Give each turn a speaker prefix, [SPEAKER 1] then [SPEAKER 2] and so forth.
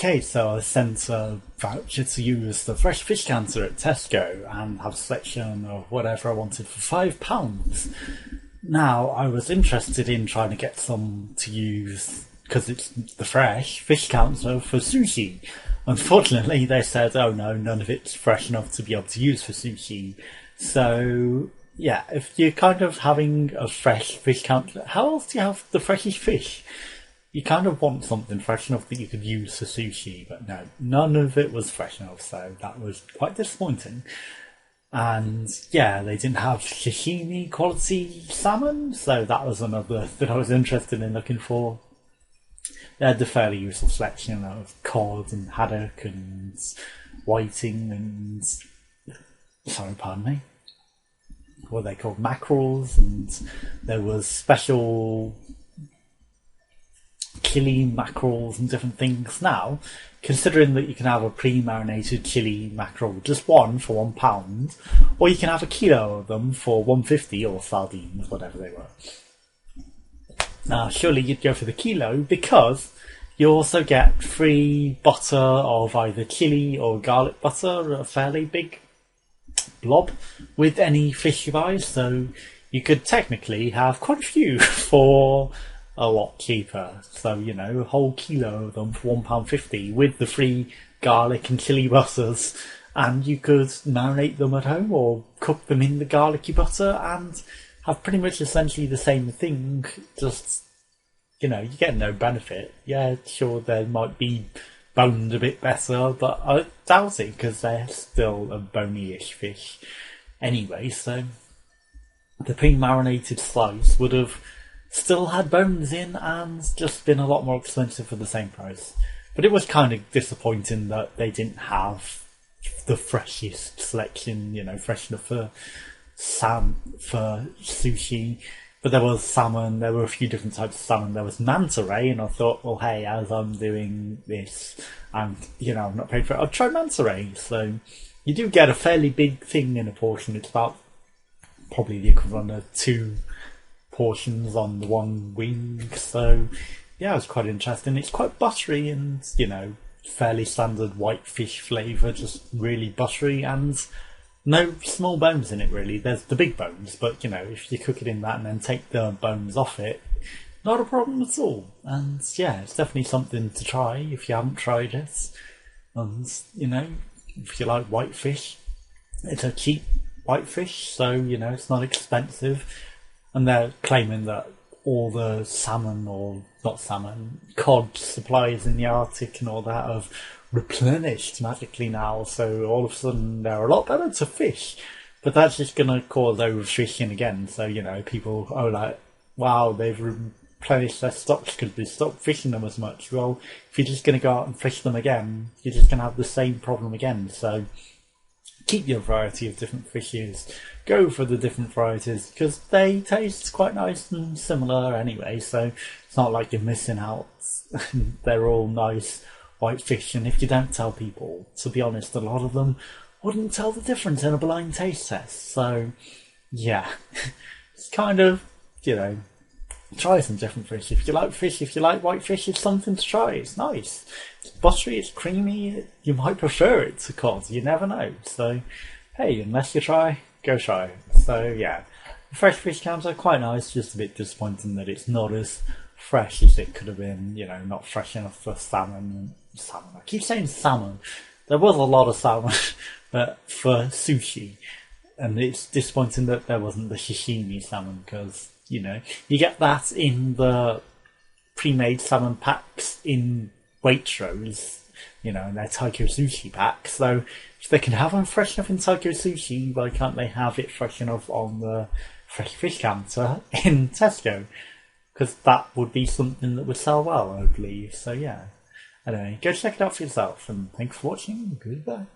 [SPEAKER 1] Okay, so I sent a voucher to use the fresh fish counter at Tesco and have a selection of whatever I wanted for £5. Now, I was interested in trying to get some to use because it's the fresh fish counter for sushi. Unfortunately, they said, oh no, none of it's fresh enough to be able to use for sushi. So, yeah, if you're kind of having a fresh fish counter, how else do you have the freshest fish? You kind of want something fresh enough that you could use for sushi, but no, none of it was fresh enough, so that was quite disappointing. And yeah, they didn't have sashimi quality salmon, so that was another that I was interested in looking for. They had the fairly useful selection of cod and haddock and whiting and, sorry, pardon me, what are they called, mackerels, and there was special chili mackerels and different things. Now, considering that you can have a pre-marinated chili mackerel, just one for £1, or you can have a kilo of them for £1.50, or sardines, whatever they were. Now, surely you'd go for the kilo because you also get free butter of either chili or garlic butter, a fairly big blob, with any fish you buy, so you could technically have quite a few for a lot cheaper. So, you know, a whole kilo of them for £1.50 with the free garlic and chili butters, and you could marinate them at home or cook them in the garlicky butter and have pretty much essentially the same thing, just, you know, you get no benefit. Yeah, sure, they might be boned a bit better, but I doubt it because they're still a bony-ish fish anyway, so the pre-marinated slice would have still had bones in and just been a lot more expensive for the same price. But it was kind of disappointing that they didn't have the freshest selection, you know, fresh enough for sushi. But there was salmon, there were a few different types of salmon. There was manta ray, and I thought, well, hey, as I'm doing this, and, you know, I'm not paid for it, I'll try manta ray. So you do get a fairly big thing in a portion. It's about probably the equivalent of 2 portions on the one wing, so yeah, it was quite interesting. It's quite buttery and, you know, fairly standard white fish flavour, just really buttery and no small bones in it really. There's the big bones, but, you know, if you cook it in that and then take the bones off it, not a problem at all. And yeah, it's definitely something to try if you haven't tried it. And, you know, if you like white fish, it's a cheap white fish, so, you know, it's not expensive. And they're claiming that all the salmon, or not salmon, cod supplies in the Arctic and all that have replenished magically now, so all of a sudden they're a lot better to fish. But that's just going to cause overfishing again, so, you know, people are like, wow, they've replenished their stocks because they stopped fishing them as much. Well, if you're just going to go out and fish them again, you're just going to have the same problem again, so keep your variety of different fishes. Go for the different varieties because they taste quite nice and similar anyway, so it's not like you're missing out. They're all nice white fish, and if you don't tell people, to be honest, a lot of them wouldn't tell the difference in a blind taste test. So yeah, it's kind of, you know, try some different fish. If you like fish, if you like white fish, it's something to try. It's nice. It's buttery, it's creamy. You might prefer it to cod. You never know. So, hey, unless you try, go try. So, yeah. The fresh fish counter, quite nice. Just a bit disappointing that it's not as fresh as it could have been. You know, not fresh enough for salmon. I keep saying salmon. There was a lot of salmon, but for sushi. And it's disappointing that there wasn't the sashimi salmon because, you know, you get that in the pre-made salmon packs in Waitrose, you know, in their taiko sushi packs. So if they can have them fresh enough in taiko sushi, why can't they have it fresh enough on the fresh fish counter in Tesco? Because that would be something that would sell well, I believe. So yeah, anyway, go check it out for yourself, and thanks for watching. Goodbye.